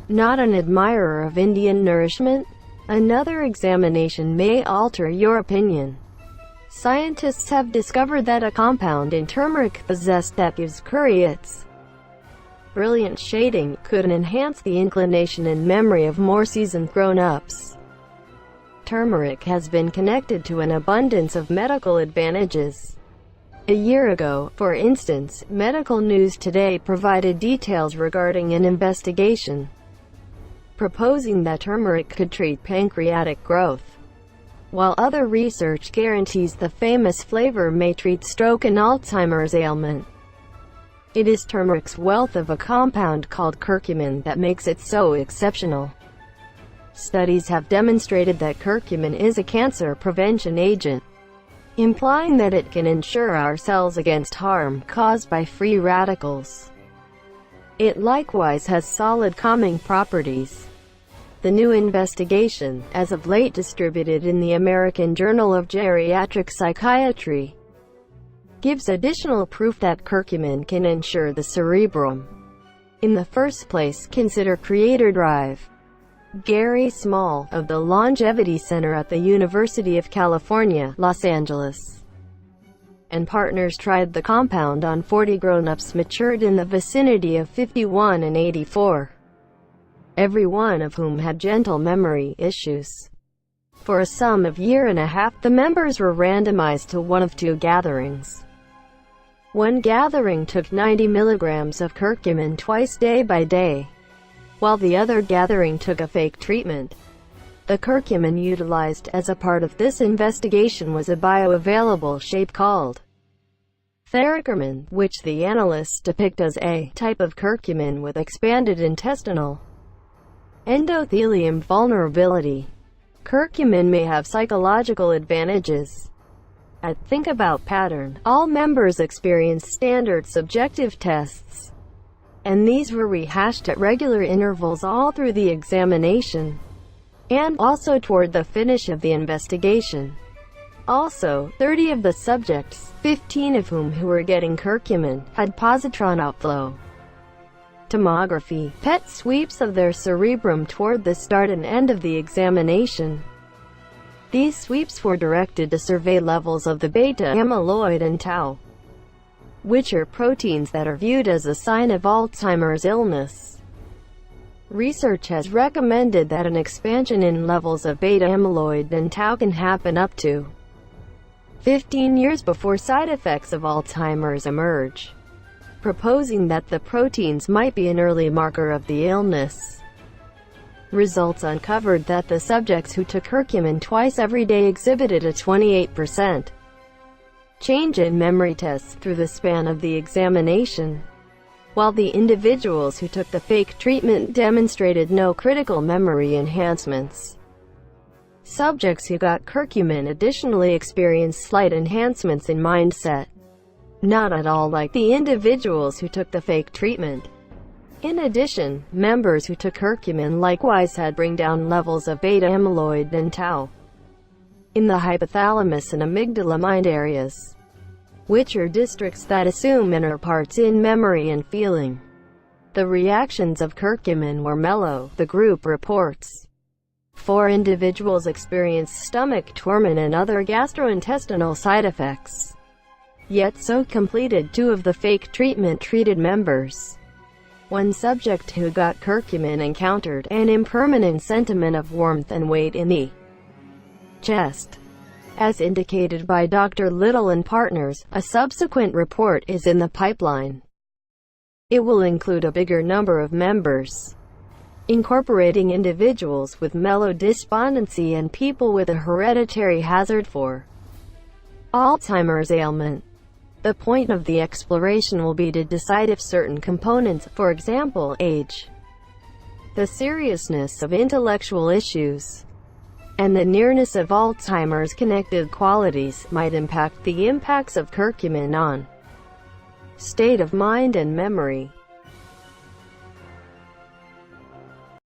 not an admirer of Indian nourishment? Another examination may alter your opinion. Scientists have discovered that a compound in turmeric, the zest that gives curry its brilliant shading, could enhance the inclination and memory of more seasoned grown-ups. Turmeric has been connected to an abundance of medical advantages. A year ago, for instance, Medical News Today provided details regarding an investigation proposing that turmeric could treat pancreatic growth, while other research guarantees the famous flavor may treat stroke and Alzheimer's ailment. It is turmeric's wealth of a compound called curcumin that makes it so exceptional. Studies have demonstrated that curcumin is a cancer prevention agent, implying that it can ensure our cells against harm caused by free radicals. It likewise has solid calming properties. The new investigation, as of late distributed in the American Journal of Geriatric Psychiatry, gives additional proof that curcumin can ensure the cerebrum. In the first place, consider creator Drive. Gary Small, of the Longevity Center at the University of California, Los Angeles, and partners tried the compound on 40 grown-ups matured in the vicinity of 51 and 84, every one of whom had gentle memory issues. For a sum of year and a half, the members were randomized to one of two gatherings. One gathering took 90 milligrams of curcumin twice day by day, while the other gathering took a fake treatment. The curcumin utilized as a part of this investigation was a bioavailable shape called curcumin, which the analysts depict as a type of curcumin with expanded intestinal endothelium vulnerability. Curcumin may have psychological advantages. At Think About pattern, all members experienced standard subjective tests, and these were rehashed at regular intervals all through the examination, and also toward the finish of the investigation. Also, 30 of the subjects, 15 of whom who were getting curcumin, had positron outflow tomography, PET sweeps of their cerebrum toward the start and end of the examination. These sweeps were directed to survey levels of the beta amyloid and tau, which are proteins that are viewed as a sign of Alzheimer's illness. Research has recommended that an expansion in levels of beta amyloid and tau can happen up to 15 years before side effects of Alzheimer's emerge, proposing that the proteins might be an early marker of the illness. Results uncovered that the subjects who took curcumin twice every day exhibited a 28% change in memory tests through the span of the examination, while the individuals who took the fake treatment demonstrated no critical memory enhancements. Subjects who got curcumin additionally experienced slight enhancements in mindset, not at all like the individuals who took the fake treatment. In addition, members who took curcumin likewise had bring down levels of beta amyloid and tau in the hypothalamus and amygdala mind areas, which are districts that assume inner parts in memory and feeling. The reactions of curcumin were mellow, the group reports. 4 individuals experienced stomach torment and other gastrointestinal side effects, yet so completed 2 of the fake treatment-treated members. One subject who got curcumin encountered an impermanent sentiment of warmth and weight in the chest. As indicated by Dr. Little and partners, a subsequent report is in the pipeline. It will include a bigger number of members, incorporating individuals with mellow despondency and people with a hereditary hazard for Alzheimer's ailment. The point of the exploration will be to decide if certain components, for example, age, the seriousness of intellectual issues, and the nearness of Alzheimer's connected qualities, might impact the impacts of curcumin on state of mind and memory.